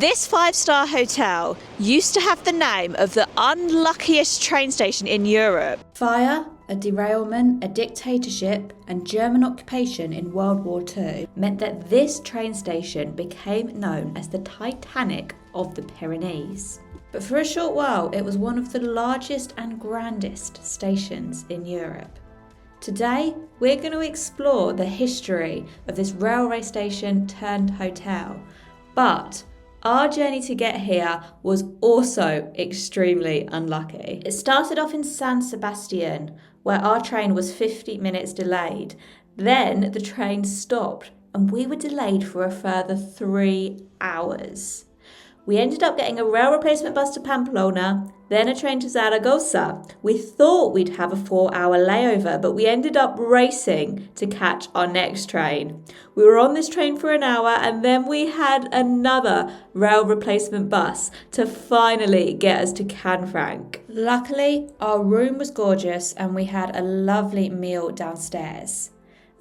This 5-star hotel used to have the name of the unluckiest train station in Europe. Fire, a derailment, a dictatorship, and German occupation in World War II meant that this train station became known as the Titanic of the Pyrenees. But for a short while, it was one of the largest and grandest stations in Europe. Today, we're going to explore the history of this railway station turned hotel. But our journey to get here was also extremely unlucky. It started off in San Sebastian, where our train was 50 minutes delayed. Then the train stopped and we were delayed for a further 3 hours. We ended up getting a rail replacement bus to Pamplona, then a train to Zaragoza. We thought we'd have a 4-hour layover, but we ended up racing to catch our next train. We were on this train for an hour and then we had another rail replacement bus to finally get us to Canfranc. Luckily, our room was gorgeous and we had a lovely meal downstairs.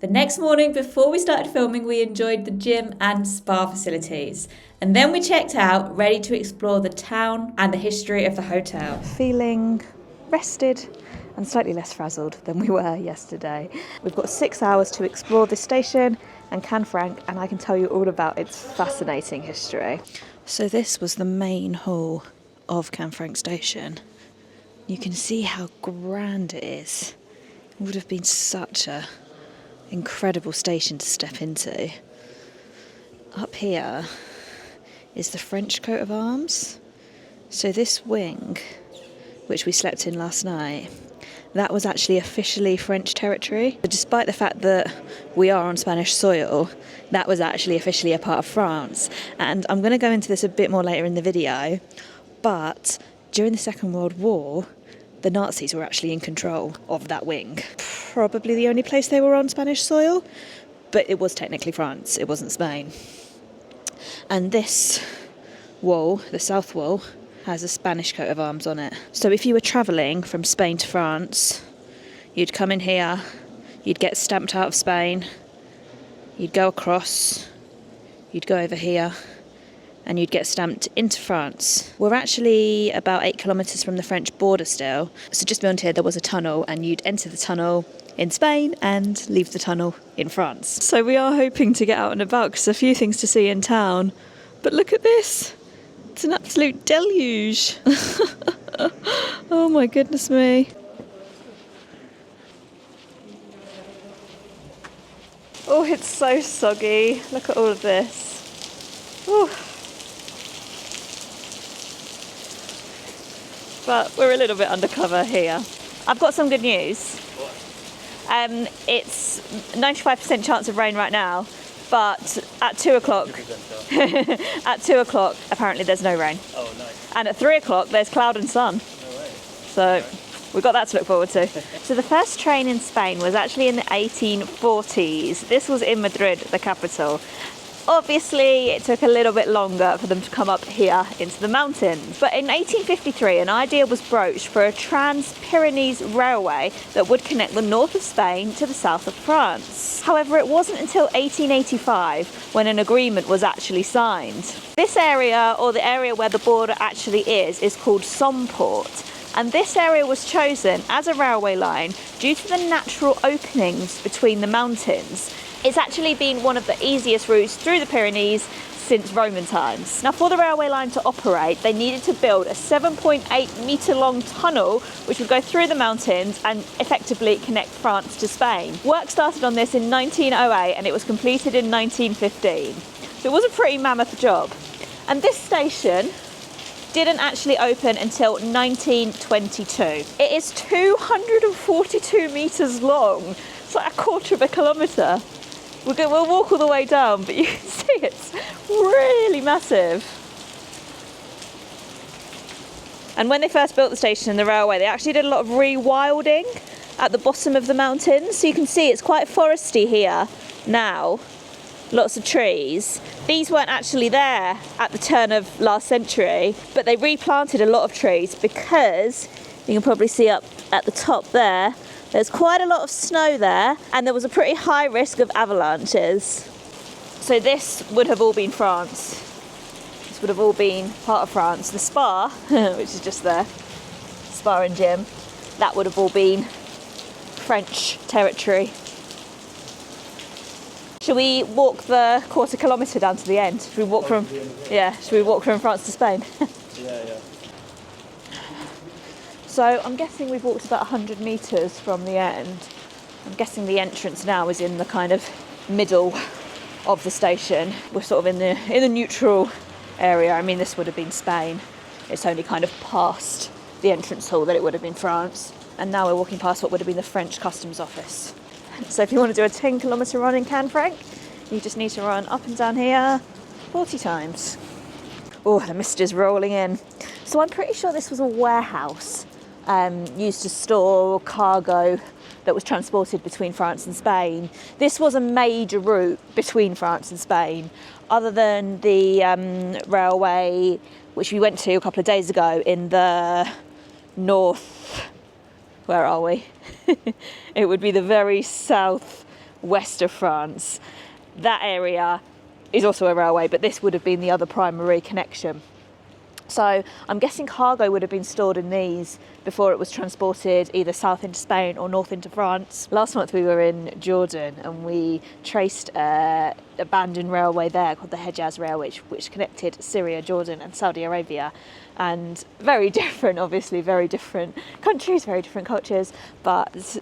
The next morning, before we started filming, we enjoyed the gym and spa facilities. And then we checked out, ready to explore the town and the history of the hotel. Feeling rested and slightly less frazzled than we were yesterday. We've got 6 hours to explore this station and Canfranc, and I can tell you all about its fascinating history. So this was the main hall of Canfranc station. You can see how grand it is. It would have been such a incredible station to step into. Up here is the French coat of arms. So this wing, which we slept in last night, that was actually officially French territory. But despite the fact that we are on Spanish soil, that was actually officially a part of France. And I'm going to go into this a bit more later in the video, but during the Second World War, the Nazis were actually in control of that wing. Probably the only place they were on Spanish soil, but it was technically France, it wasn't Spain. And this wall, the south wall, has a Spanish coat of arms on it. So if you were travelling from Spain to France, you'd come in here, you'd get stamped out of Spain, you'd go across, you'd go over here, and you'd get stamped into France. We're actually about 8 kilometres from the French border still. So just beyond here there was a tunnel, and you'd enter the tunnel in Spain and leave the tunnel in France. So we are hoping to get out and about because there's a few things to see in town. But look at this. It's an absolute deluge. Oh my goodness me. Oh, it's so soggy. Look at all of this. Ooh. But we're a little bit undercover here. I've got some good news. It's 95% chance of rain right now, but at 2 o'clock, at 2 o'clock, apparently there's no rain. Oh, nice. And at 3 o'clock, there's cloud and sun. No way. So we've got that to look forward to. So the first train in Spain was actually in the 1840s. This was in Madrid, the capital. Obviously, it took a little bit longer for them to come up here into the mountains. But in 1853, an idea was broached for a Trans-Pyrenees railway that would connect the north of Spain to the south of France. However, it wasn't until 1885 when an agreement was actually signed. This area, or the area where the border actually is called Somport. And this area was chosen as a railway line due to the natural openings between the mountains. It's actually been one of the easiest routes through the Pyrenees since Roman times. Now, for the railway line to operate, they needed to build a 7.8 metre long tunnel which would go through the mountains and effectively connect France to Spain. Work started on this in 1908 and it was completed in 1915. So it was a pretty mammoth job. And this station didn't actually open until 1922. It is 242 metres long. It's like a quarter of a kilometre. We'll walk all the way down, but you can see it's really massive. And when they first built the station and the railway, they actually did a lot of rewilding at the bottom of the mountains. So you can see it's quite foresty here now. Lots of trees. These weren't actually there at the turn of last century, but they replanted a lot of trees because you can probably see up at the top there, there's quite a lot of snow there, and there was a pretty high risk of avalanches. So this would have all been France. It's would have all been part of France. The spa, which is just there, spa and gym, that would have all been French territory. Should we walk the quarter kilometre down to the end? Should we walk from, should we walk from France to Spain? Yeah. So I'm guessing we've walked about 100 metres from the end. I'm guessing the entrance now is in the kind of middle of the station. We're sort of in the neutral area. I mean, this would have been Spain. It's only kind of past the entrance hall that it would have been France. And now we're walking past what would have been the French customs office. So if you want to do a 10-kilometre run in Canfranc, you just need to run up and down here 40 times. Oh, the mist is rolling in. So I'm pretty sure this was a warehouse used to store cargo that was transported between France and Spain. This was a major route between France and Spain, other than the railway, which we went to a couple of days ago in the north. Where are we? It would be the very south-west of France. That area is also a railway, but this would have been the other primary connection. So I'm guessing cargo would have been stored in these before it was transported either south into Spain or north into France. Last month we were in Jordan and we traced an abandoned railway there called the Hejaz Railway, which connected Syria, Jordan and Saudi Arabia. And very different, obviously, very different countries, very different cultures, but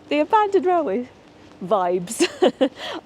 the abandoned railway vibes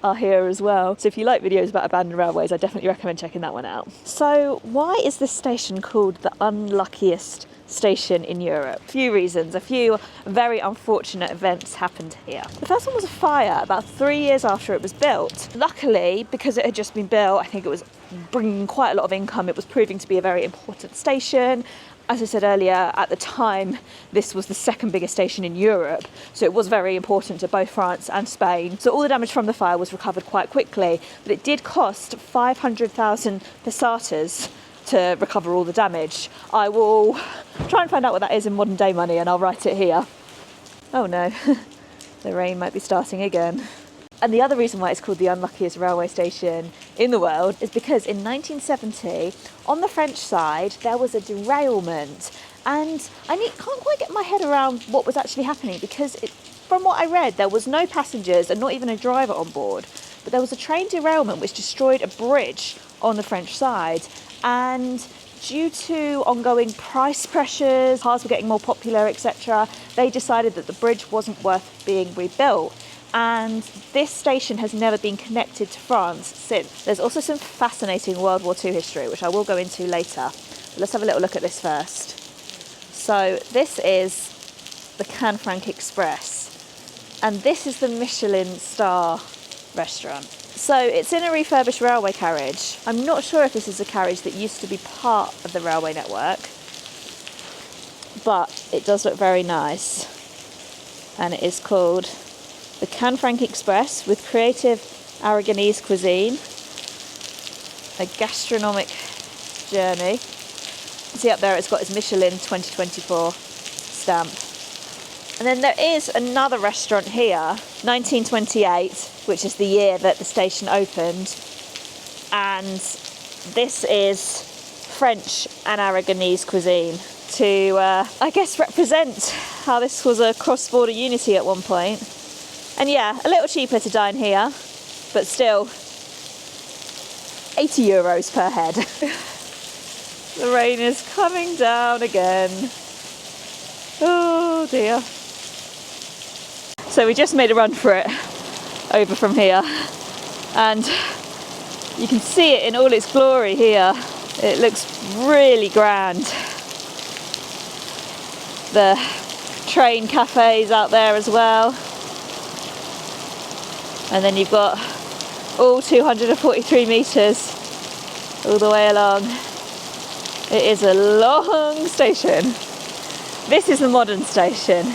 are here as well. So if you like videos about abandoned railways, I definitely recommend checking that one out. So why is this station called the unluckiest station in Europe? A few reasons, a few very unfortunate events happened here. The first one was a fire about 3 years after it was built. Luckily, because it had just been built, I think it was bringing quite a lot of income. It was proving to be a very important station. As I said earlier, at the time, this was the second biggest station in Europe, so it was very important to both France and Spain. So all the damage from the fire was recovered quite quickly, but it did cost 500,000 pesetas to recover all the damage. I will try and find out what that is in modern day money and I'll write it here. Oh no, the rain might be starting again. And the other reason why it's called the unluckiest railway station in the world is because in 1970, on the French side, there was a derailment. And I can't quite get my head around what was actually happening because from what I read, there was no passengers and not even a driver on board. But there was a train derailment which destroyed a bridge on the French side. And due to ongoing price pressures, cars were getting more popular, etc., they decided that the bridge wasn't worth being rebuilt. And this station has never been connected to France since. There's also some fascinating World War II history, which I will go into later. But let's have a little look at this first. So this is the Canfranc Express, and this is the Michelin star restaurant. So it's in a refurbished railway carriage. I'm not sure if this is a carriage that used to be part of the railway network, but it does look very nice. And it is called the Canfranc Express with creative Aragonese cuisine, a gastronomic journey. See up there, it's got its Michelin 2024 stamp. And then there is another restaurant here, 1928, which is the year that the station opened. And this is French and Aragonese cuisine to, I guess, represent how this was a cross-border unity at one point. And yeah, a little cheaper to dine here, but still 80 euros per head. The rain is coming down again. Oh dear. So we just made a run for it over from here, and you can see it in all its glory here. It looks really grand. The train cafes out there as well. And then you've got all 243 metres all the way along. It is a long station. This is the modern station,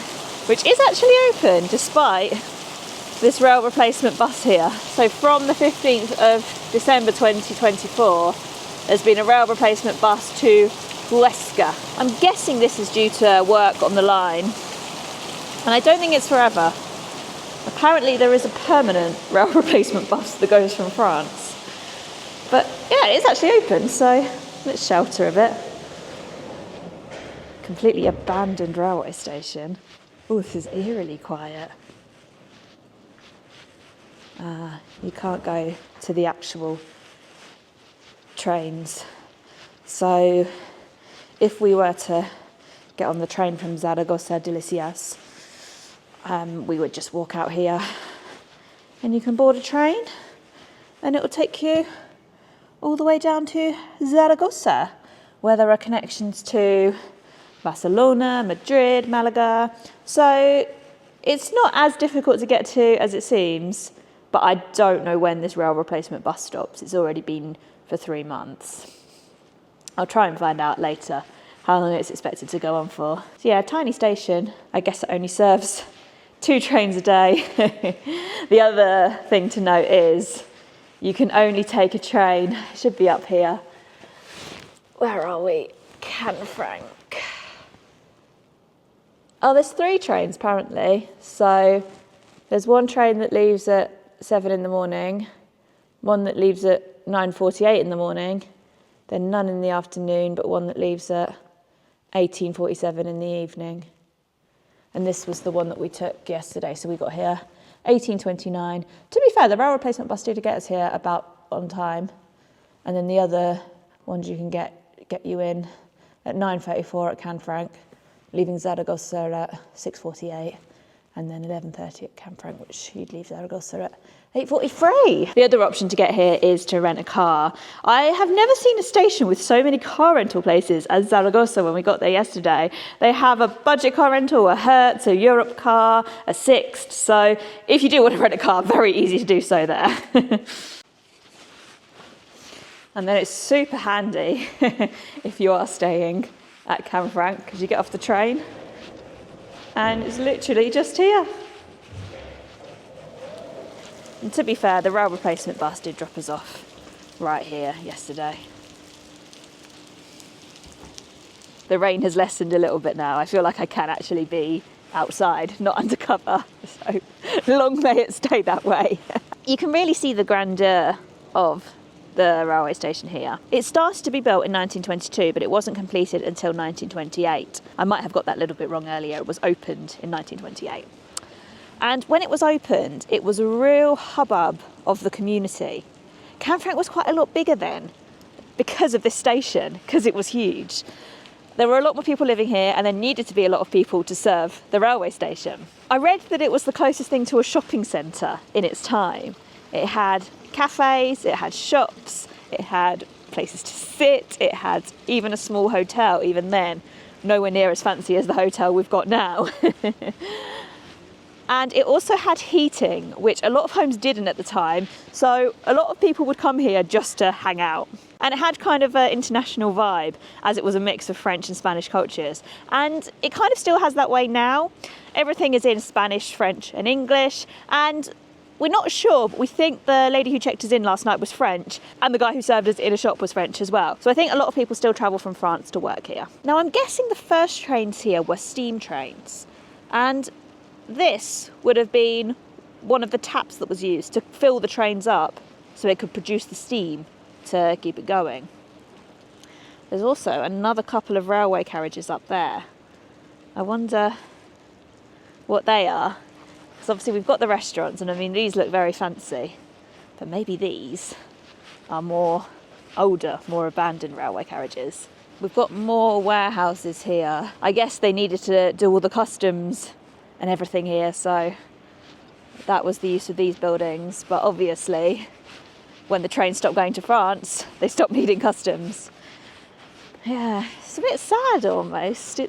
which is actually open despite this rail replacement bus here. So from the 15th of December 2024, there's been a rail replacement bus to Huesca. I'm guessing this is due to work on the line, and I don't think it's forever. Apparently there is a permanent rail replacement bus that goes from France. But yeah, it's actually open, so Let's shelter a bit. Completely abandoned railway station. Oh, this is eerily quiet. You can't go to the actual trains. So if we were to get on the train from Zaragoza de Lisias, we would just walk out here and you can board a train and it will take you all the way down to Zaragoza, where there are connections to Barcelona, Madrid, Malaga. So it's not as difficult to get to as it seems, but I don't know when this rail replacement bus stops. It's already been for 3 months. I'll try and find out later how long it's expected to go on for. So yeah, tiny station. I guess it only serves 2 trains a day. The other thing to note is you can only take a train. It should be up here. Where are we? Canfranc. Oh, there's 3 trains apparently. So there's one train that leaves at 7 in the morning, one that leaves at 9:48 in the morning, then none in the afternoon, but one that leaves at 18:47 in the evening. And this was the one that we took yesterday, so we got here 18:29. To be fair, the rail replacement bus did get us here about on time, and then the other ones you can get you in at 9:34 at Canfranc, leaving Zaragoza at 6:48, and then 11:30 at Canfranc, which you'd leave Zaragoza at 8:43. The other option to get here is to rent a car. I have never seen a station with so many car rental places as Zaragoza when we got there yesterday. They have a budget car rental, a Hertz, a Europe car, a Sixt. So if you do want to rent a car, very easy to do so there. And then it's super handy if you are staying at Canfranc, because you get off the train and it's literally just here. And to be fair, the rail replacement bus did drop us off right here yesterday. The rain has lessened a little bit now. I feel like I can actually be outside, not undercover. So long may it stay that way. You can really see the grandeur of the railway station here. It started to be built in 1922, but it wasn't completed until 1928. I might have got that a little bit wrong earlier. It was opened in 1928. And when it was opened, it was a real hubbub of the community. Canfranc was quite a lot bigger then because of this station, because it was huge. There were a lot more people living here, and there needed to be a lot of people to serve the railway station. I read that it was the closest thing to a shopping centre in its time. It had cafes, it had shops, it had places to sit, it had even a small hotel, even then nowhere near as fancy as the hotel we've got now. And it also had heating, which a lot of homes didn't at the time, so a lot of people would come here just to hang out. And it had kind of an international vibe, as it was a mix of French and Spanish cultures. And it kind of still has that way now. Everything is in Spanish, French and English, and we're not sure, but we think the lady who checked us in last night was French, and the guy who served us in a shop was French as well. So I think a lot of people still travel from France to work here. Now I'm guessing the first trains here were steam trains, and this would have been one of the taps that was used to fill the trains up so it could produce the steam to keep it going. There's also another couple of railway carriages up there. I wonder what they are. Because obviously we've got the restaurants, and I mean these look very fancy, but maybe these are more older, more abandoned railway carriages. We've got more warehouses here. I guess they needed to do all the customs and everything here, so that was the use of these buildings. But obviously when the train stopped going to France, they stopped needing customs. Yeah, it's a bit sad almost.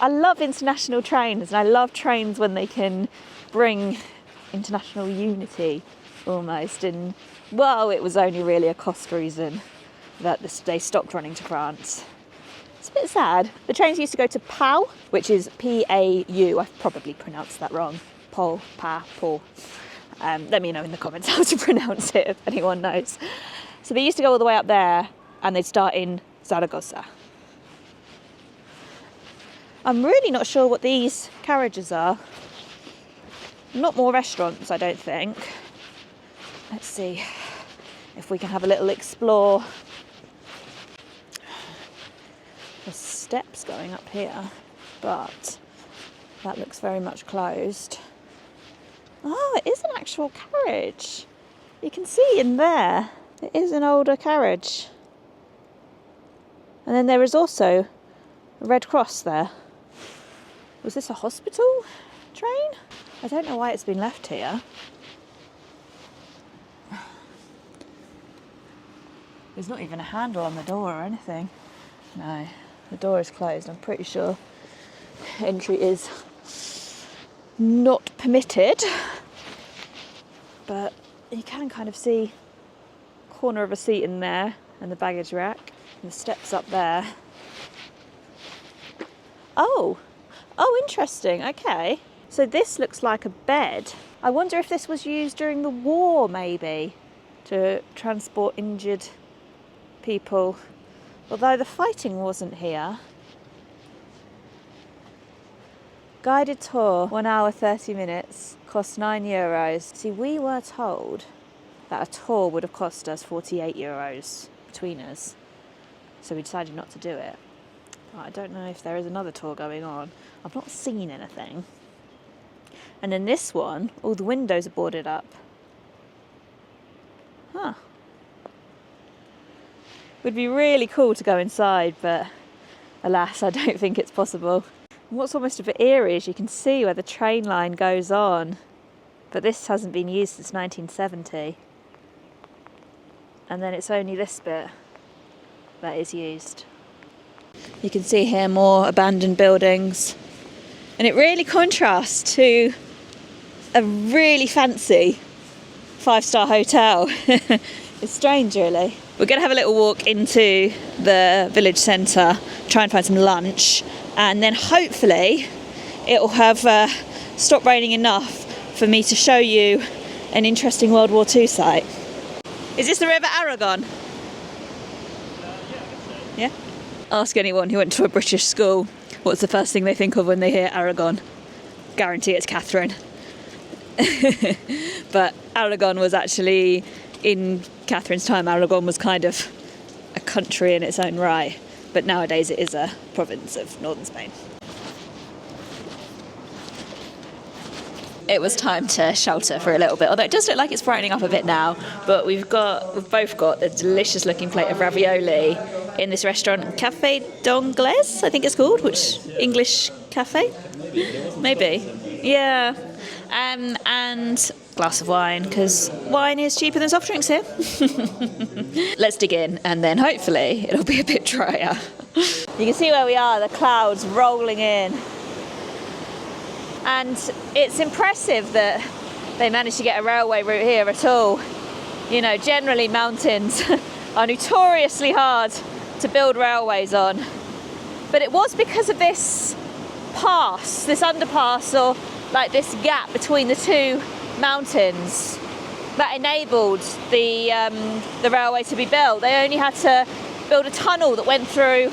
I love international trains, and I love trains when they can bring international unity almost. And well, it was only really a cost reason that they stopped running to France. It's a bit sad. The trains used to go to Pau, which is P-A-U. I've probably pronounced that wrong. Pau. Let me know in the comments how to pronounce it if anyone knows. So they used to go all the way up there, and they'd start in Zaragoza. I'm really not sure what these carriages are. Not more restaurants, I don't think. Let's see if we can have a little explore. There's steps going up here, but that looks very much closed. Oh, it is an actual carriage. You can see in there, it is an older carriage. And then there is also a Red Cross there. Was this a hospital train? I don't know why it's been left here. There's not even a handle on the door or anything. No, the door is closed. I'm pretty sure entry is not permitted. But you can kind of see the corner of a seat in there and the baggage rack and the steps up there. Oh, interesting. Okay. So this looks like a bed. I wonder if this was used during the war, maybe, to transport injured people. Although the fighting wasn't here. Guided tour, 1 hour 30 minutes, cost €9. See, we were told that a tour would have cost us €48 between us. So we decided not to do it. I don't know if there is another tour going on. I've not seen anything. And then this one, all the windows are boarded up. Huh. Would be really cool to go inside, but alas, I don't think it's possible. And what's almost a bit eerie is you can see where the train line goes on, but this hasn't been used since 1970. And then it's only this bit that is used. You can see here more abandoned buildings, and it really contrasts to a really fancy 5-star hotel. It's strange, really. We're going to have a little walk into the village centre, try and find some lunch, and then hopefully it'll have stopped raining enough for me to show you an interesting World War II site. Is this the River Aragon? Yeah? Ask anyone who went to a British school what's the first thing they think of when they hear Aragon. Guarantee it's Catherine. But Aragon was actually, in Catherine's time, Aragon was kind of a country in its own right, but nowadays it is a province of northern Spain. It was time to shelter for a little bit, although it does look like it's brightening up a bit now. But we've both got a delicious looking plate of ravioli in this restaurant, Café d'Anglaise, I think it's called, which English cafe, maybe, yeah. And a glass of wine, because wine is cheaper than soft drinks here. Let's dig in, and then hopefully it'll be a bit drier. You can see where we are, the clouds rolling in. And it's impressive that they managed to get a railway route here at all. You know, generally mountains are notoriously hard to build railways on. But it was because of this pass, this underpass, or like this gap between the two mountains, that enabled the railway to be built. They only had to build a tunnel that went through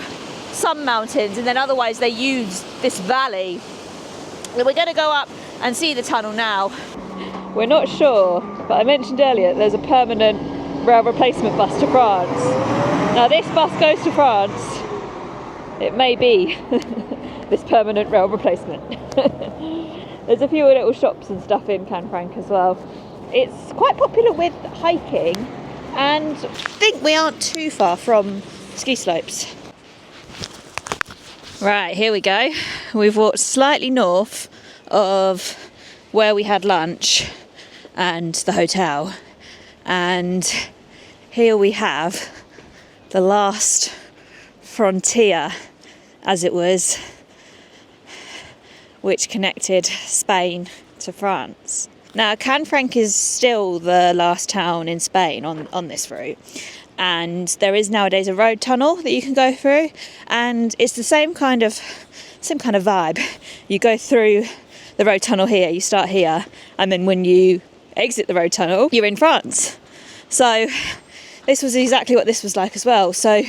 some mountains, and then otherwise they used this valley. We're going to go up and see the tunnel now. We're not sure, but I mentioned earlier there's a permanent rail replacement bus to France. Now this bus goes to France. It may be this permanent rail replacement. There's a few little shops and stuff in Canfranc as well. It's quite popular with hiking, and I think we aren't too far from ski slopes. Right, here we go. We've walked slightly north of where we had lunch and the hotel, and here we have the last frontier, as it was, which connected Spain to France. Now, Canfranc is still the last town in Spain on this route, and there is nowadays a road tunnel that you can go through, and it's the same kind of vibe. You go through the road tunnel here, you start here, and then when you exit the road tunnel, you're in France. So this was exactly what this was like as well. So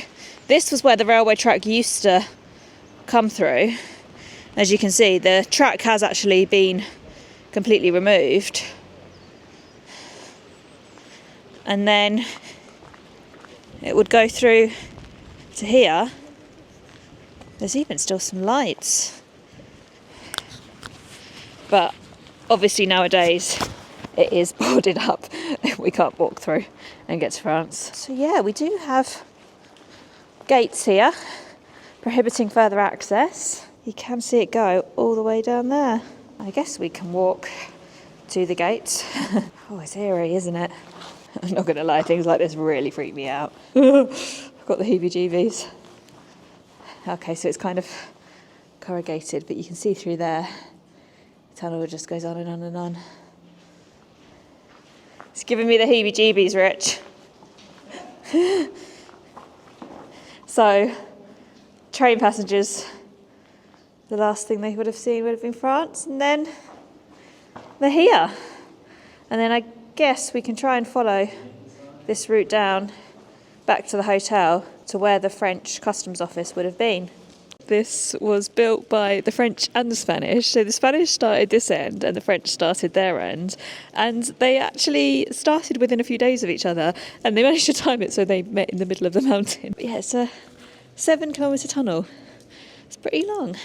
this was where the railway track used to come through. As you can see, the track has actually been completely removed. And then it would go through to here, There's even still some lights. But obviously nowadays it is boarded up. We can't walk through and get to France. So yeah, we do have gates here prohibiting further access. You can see it go all the way down there. I guess we can walk to the gates. Oh, it's eerie, isn't it? I'm not going to lie, things like this really freak me out. I've got the heebie-jeebies. Okay, so it's kind of corrugated, but you can see through there. The tunnel just goes on and on and on. It's giving me the heebie-jeebies, Rich. So, train passengers, the last thing they would have seen would have been France, and then they're here. And then I guess we can try and follow this route down back to the hotel to where the French customs office would have been. This was built by the French and the Spanish. So the Spanish started this end and the French started their end. And they actually started within a few days of each other, and they managed to time it so they met in the middle of the mountain. But yeah, it's a 7-kilometre tunnel. It's pretty long.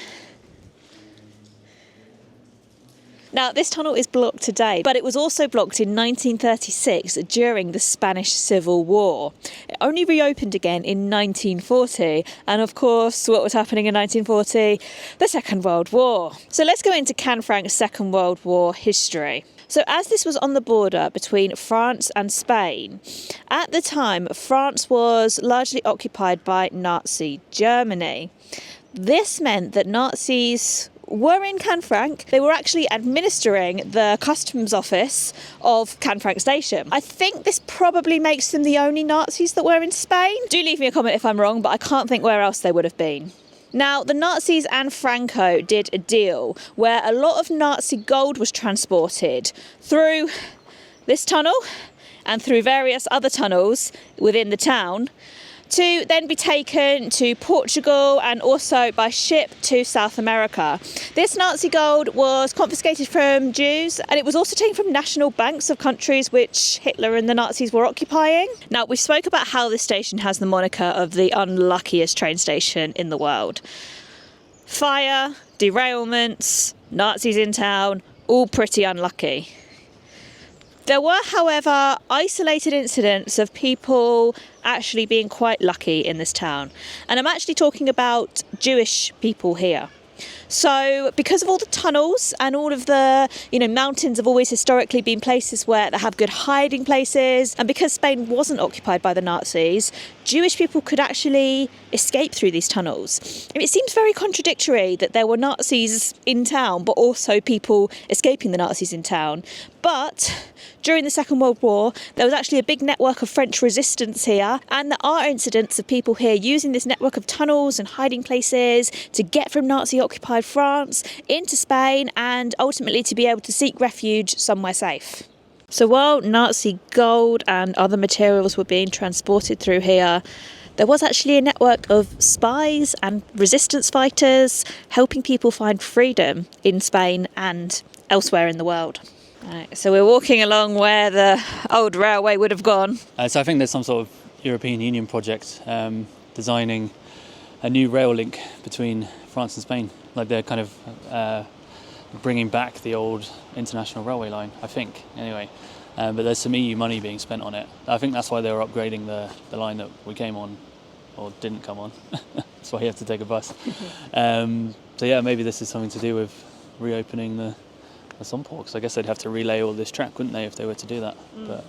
Now, this tunnel is blocked today, but it was also blocked in 1936 during the Spanish Civil War. It only reopened again in 1940, and of course, what was happening in 1940? The Second World War. So let's go into Canfranc's Second World War history. So as this was on the border between France and Spain, at the time, France was largely occupied by Nazi Germany. This meant that Nazis were in Canfranc. They were actually administering the customs office of Canfranc station. I think this probably makes them the only Nazis that were in Spain. Do leave me a comment if I'm wrong, but I can't think where else they would have been. Now, the Nazis and Franco did a deal where a lot of Nazi gold was transported through this tunnel and through various other tunnels within the town, to then be taken to Portugal and also by ship to South America. This Nazi gold was confiscated from Jews, and it was also taken from national banks of countries which Hitler and the Nazis were occupying. Now, we spoke about how this station has the moniker of the unluckiest train station in the world. Fire, derailments, Nazis in town, all pretty unlucky. There were, however, isolated incidents of people actually being quite lucky in this town. And I'm actually talking about Jewish people here. So because of all the tunnels and all of the, mountains have always historically been places where they have good hiding places, and because Spain wasn't occupied by the Nazis, Jewish people could actually escape through these tunnels. And it seems very contradictory that there were Nazis in town, but also people escaping the Nazis in town. But during the Second World War, there was actually a big network of French resistance here, and there are incidents of people here using this network of tunnels and hiding places to get from Nazi-occupied France into Spain and ultimately to be able to seek refuge somewhere safe. So while Nazi gold and other materials were being transported through here, there was actually a network of spies and resistance fighters helping people find freedom in Spain and elsewhere in the world. Right, so we're walking along where the old railway would have gone. So I think there's some sort of European Union project designing a new rail link between France and Spain. Like they're kind of bringing back the old international railway line, I think, anyway. But there's some EU money being spent on it. I think that's why they were upgrading the line that we came on, or didn't come on. That's why you have to take a bus. So yeah, maybe this is something to do with reopening the Somport, because I guess they'd have to relay all this track, wouldn't they, if they were to do that. But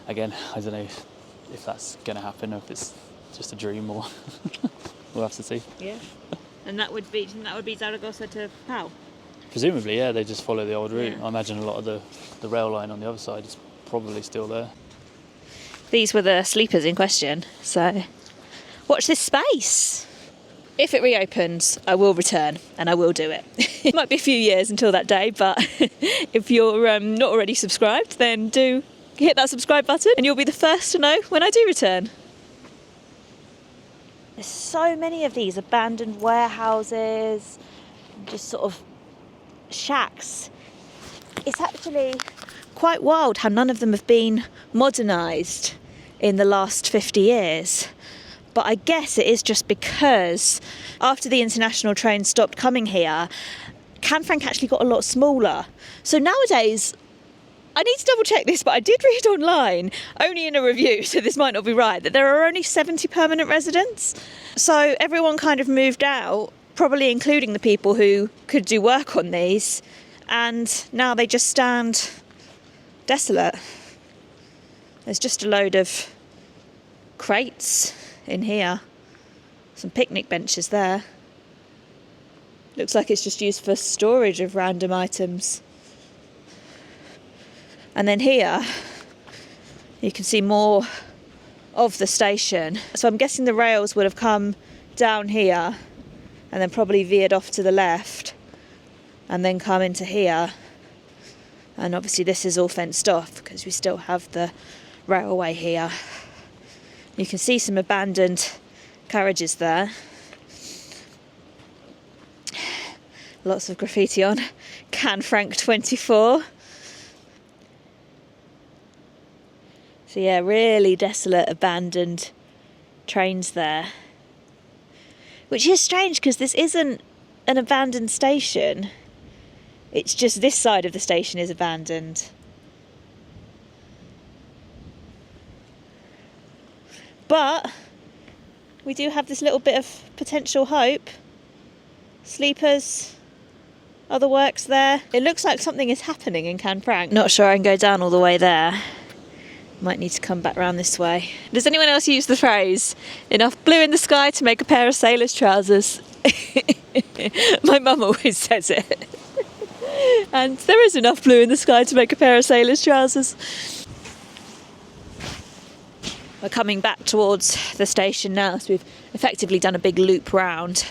again, I don't know if that's going to happen, or if it's just a dream, or we'll have to see. Yeah. And that would be Zaragoza to Pau? Presumably, yeah, they just follow the old route. Yeah. I imagine a lot of the rail line on the other side is probably still there. These were the sleepers in question, so watch this space. If it reopens, I will return, and I will do it. It might be a few years until that day, but if you're not already subscribed, then do hit that subscribe button and you'll be the first to know when I do return. There's so many of these abandoned warehouses, just sort of shacks. It's actually quite wild how none of them have been modernised in the last 50 years. But I guess it is just because after the international train stopped coming here, Canfranc actually got a lot smaller. So nowadays, I need to double check this, but I did read online, only in a review, so this might not be right, that there are only 70 permanent residents. So everyone kind of moved out, probably including the people who could do work on these, and now they just stand desolate. There's just a load of crates in here, some picnic benches there. Looks like it's just used for storage of random items. And then here you can see more of the station. So I'm guessing the rails would have come down here and then probably veered off to the left and then come into here. And obviously this is all fenced off because we still have the railway here. You can see some abandoned carriages there. Lots of graffiti on Canfranc 24. So yeah, really desolate, abandoned trains there. Which is strange because this isn't an abandoned station. It's just this side of the station is abandoned. But we do have this little bit of potential hope. Sleepers, other works there. It looks like something is happening in Canfranc. Not sure I can go down all the way there. Might need to come back round this way. Does anyone else use the phrase, enough blue in the sky to make a pair of sailor's trousers? My mum always says it. And there is enough blue in the sky to make a pair of sailor's trousers. We're coming back towards the station now, so we've effectively done a big loop round.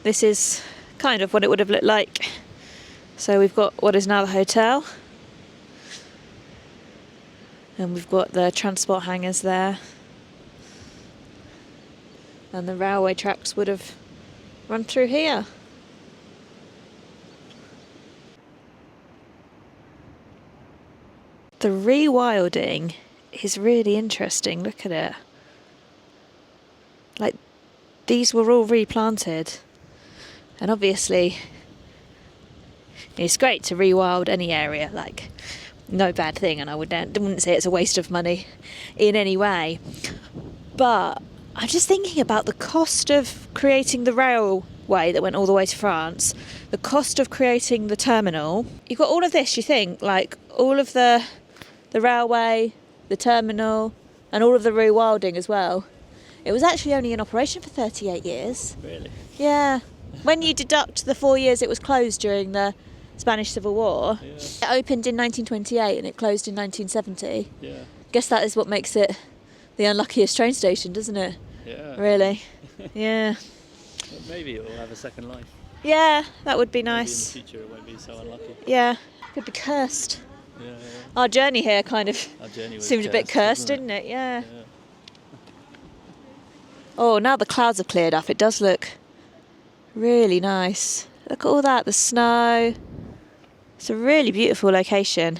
This is kind of what it would have looked like. So we've got what is now the hotel. And we've got the transport hangars there. And the railway tracks would have run through here. The rewilding is really interesting. Look at it. Like, these were all replanted. And obviously, it's great to rewild any area, like, no bad thing, and I wouldn't say it's a waste of money in any way. But I'm just thinking about the cost of creating the railway that went all the way to France, the cost of creating the terminal. You've got all of this, you think, like all of the railway, the terminal, and all of the rewilding as well. It was actually only in operation for 38 years. Really? Yeah. When you deduct the 4 years it was closed during the Spanish Civil War. Yeah. It opened in 1928 and it closed in 1970. Yeah. Guess that is what makes it the unluckiest train station, doesn't it? Yeah. Really? Yeah. But maybe it will have a second life. Yeah, that would be Maybe nice. in the future it won't be so unlucky. Yeah. Could be cursed. Yeah, yeah. Our journey here kind of Our journey was seemed a bit cursed, wasn't didn't it? Yeah. Yeah. Oh, now the clouds have cleared up. It does look really nice. Look at all that, the snow. It's a really beautiful location.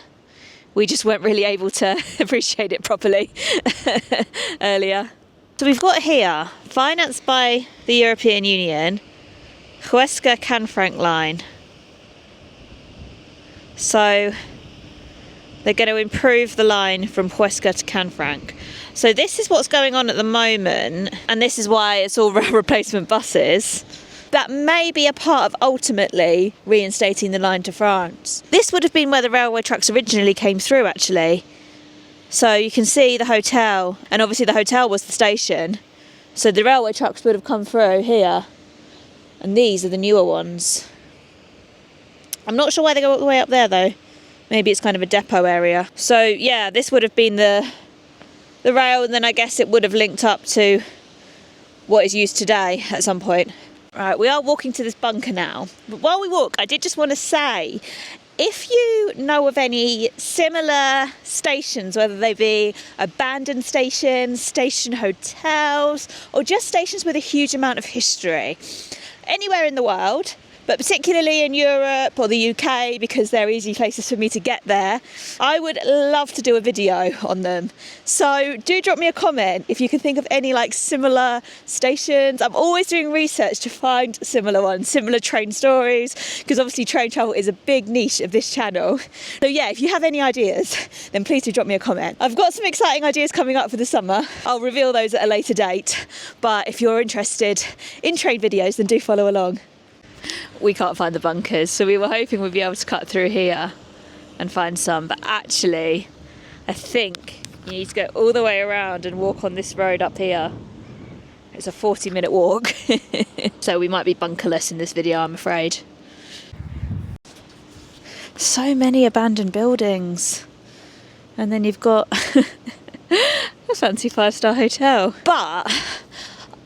We just weren't really able to appreciate it properly earlier. So we've got here, financed by the European Union, Huesca-Canfranc line. So they're going to improve the line from Huesca to Canfranc. So this is what's going on at the moment, and this is why it's all replacement buses. That may be a part of ultimately reinstating the line to France. This would have been where the railway tracks originally came through, actually. So you can see the hotel, and obviously the hotel was the station. So the railway trucks would have come through here. And these are the newer ones. I'm not sure why they go all the way up there, though. Maybe it's kind of a depot area. So yeah, this would have been the rail, and then I guess it would have linked up to what is used today at some point. Right, we are walking to this bunker now. But while we walk, I did just want to say, if you know of any similar stations, whether they be abandoned stations, station hotels, or just stations with a huge amount of history, anywhere in the world, But particularly in Europe or the UK, because they're easy places for me to get there, I would love to do a video on them. So do drop me a comment if you can think of any like similar stations. I'm always doing research to find similar ones, similar train stories, because obviously train travel is a big niche of this channel. So yeah, if you have any ideas, then please do drop me a comment. I've got some exciting ideas coming up for the summer. I'll reveal those at a later date. But if you're interested in train videos, then do follow along. We can't find the bunkers, so we were hoping we'd be able to cut through here and find some, but actually I think you need to go all the way around and walk on this road up here. It's a 40-minute walk. So we might be bunkerless in this video, I'm afraid. So many abandoned buildings, and then you've got a fancy 5-star hotel. But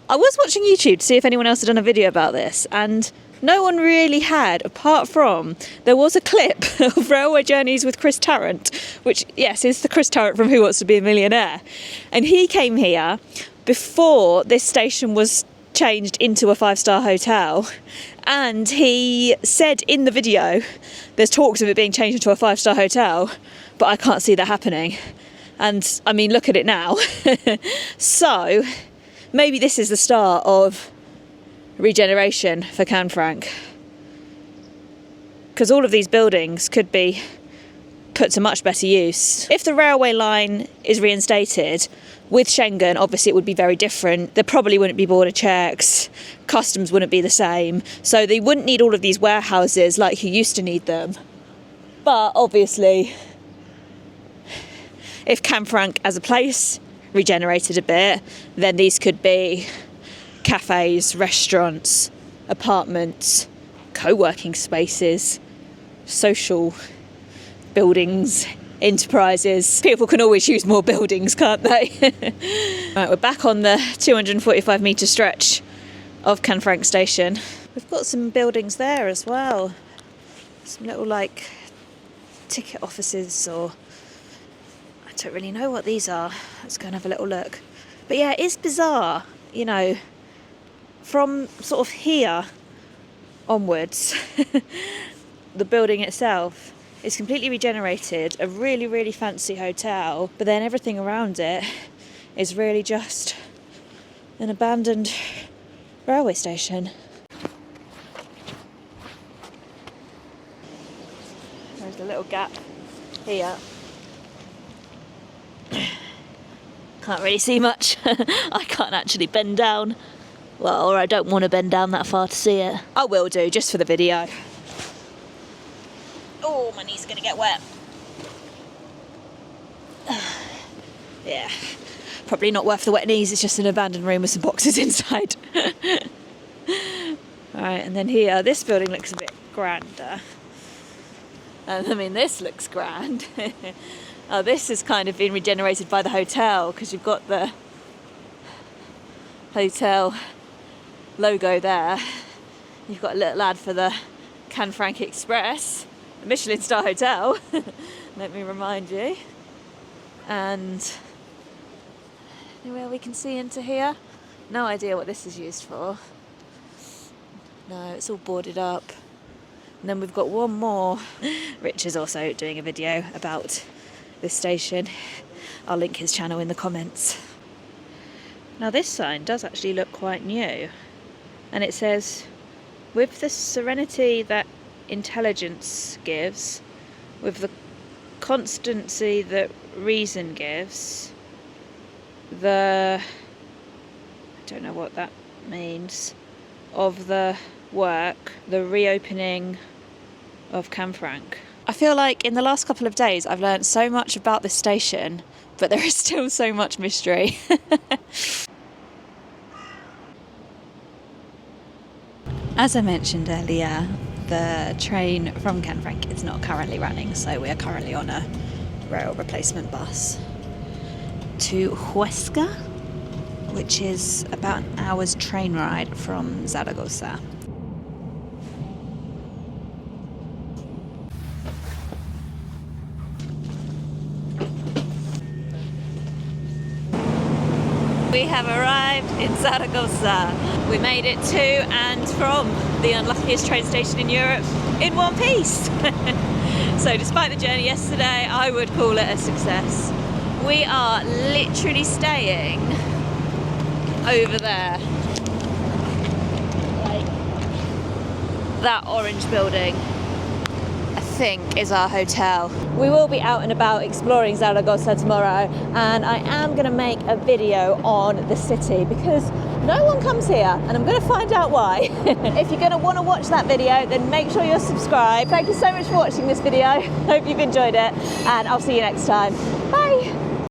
I was watching YouTube to see if anyone else had done a video about this, and no one really had, apart from there was a clip of Railway Journeys with Chris Tarrant, which, yes, is the Chris Tarrant from Who Wants to Be a Millionaire. And he came here before this station was changed into a 5-star hotel. And he said in the video, there's talks of it being changed into a 5-star hotel, but I can't see that happening. And I mean, look at it now. So maybe this is the start of regeneration for Canfranc, because all of these buildings could be put to much better use. If the railway line is reinstated with Schengen, obviously it would be very different. There probably wouldn't be border checks, customs wouldn't be the same, so they wouldn't need all of these warehouses like you used to need them. But obviously, if Canfranc as a place regenerated a bit, then these could be cafes, restaurants, apartments, co-working spaces, social buildings, enterprises. People can always use more buildings, can't they? Right, we're back on the 245 metre stretch of Canfranc station. We've got some buildings there as well. Some little like ticket offices, or I don't really know what these are. Let's go and have a little look. But yeah, it is bizarre, you know, from sort of here onwards, the building itself is completely regenerated, a really, really fancy hotel, but then everything around it is really just an abandoned railway station. There's a little gap here. Can't really see much. I can't actually bend down. Well, or I don't want to bend down that far to see it. I will do, just for the video. Oh, my knee's gonna get wet. Yeah, probably not worth the wet knees, it's just an abandoned room with some boxes inside. Alright, and then here, this building looks a bit grander. And I mean, this looks grand. Oh, this has kind of been regenerated by the hotel, because you've got the hotel logo there. You've got a little ad for the Canfranc Express, a Michelin star hotel, let me remind you. And anywhere we can see into here? No idea what this is used for. No, it's all boarded up. And then we've got one more. Rich is also doing a video about this station. I'll link his channel in the comments. Now this sign does actually look quite new, and it says, with the serenity that intelligence gives, with the constancy that reason gives, I don't know what that means, of the work, the reopening of Canfranc. I feel like in the last couple of days I've learned so much about this station, but there is still so much mystery. As I mentioned earlier, the train from Canfranc is not currently running, so we are currently on a rail replacement bus to Huesca, which is about an hour's train ride from Zaragoza. We have arrived in Zaragoza. We made it to and from the unluckiest train station in Europe in one piece. So despite the journey yesterday, I would call it a success. We are literally staying over there. Like, that orange building, I think, is our hotel. We will be out and about exploring Zaragoza tomorrow, and I am going to make a video on the city because no one comes here, and I'm going to find out why. If you're going to want to watch that video, then make sure you're subscribed. Thank you so much for watching this video. Hope you've enjoyed it, and I'll see you next time. Bye.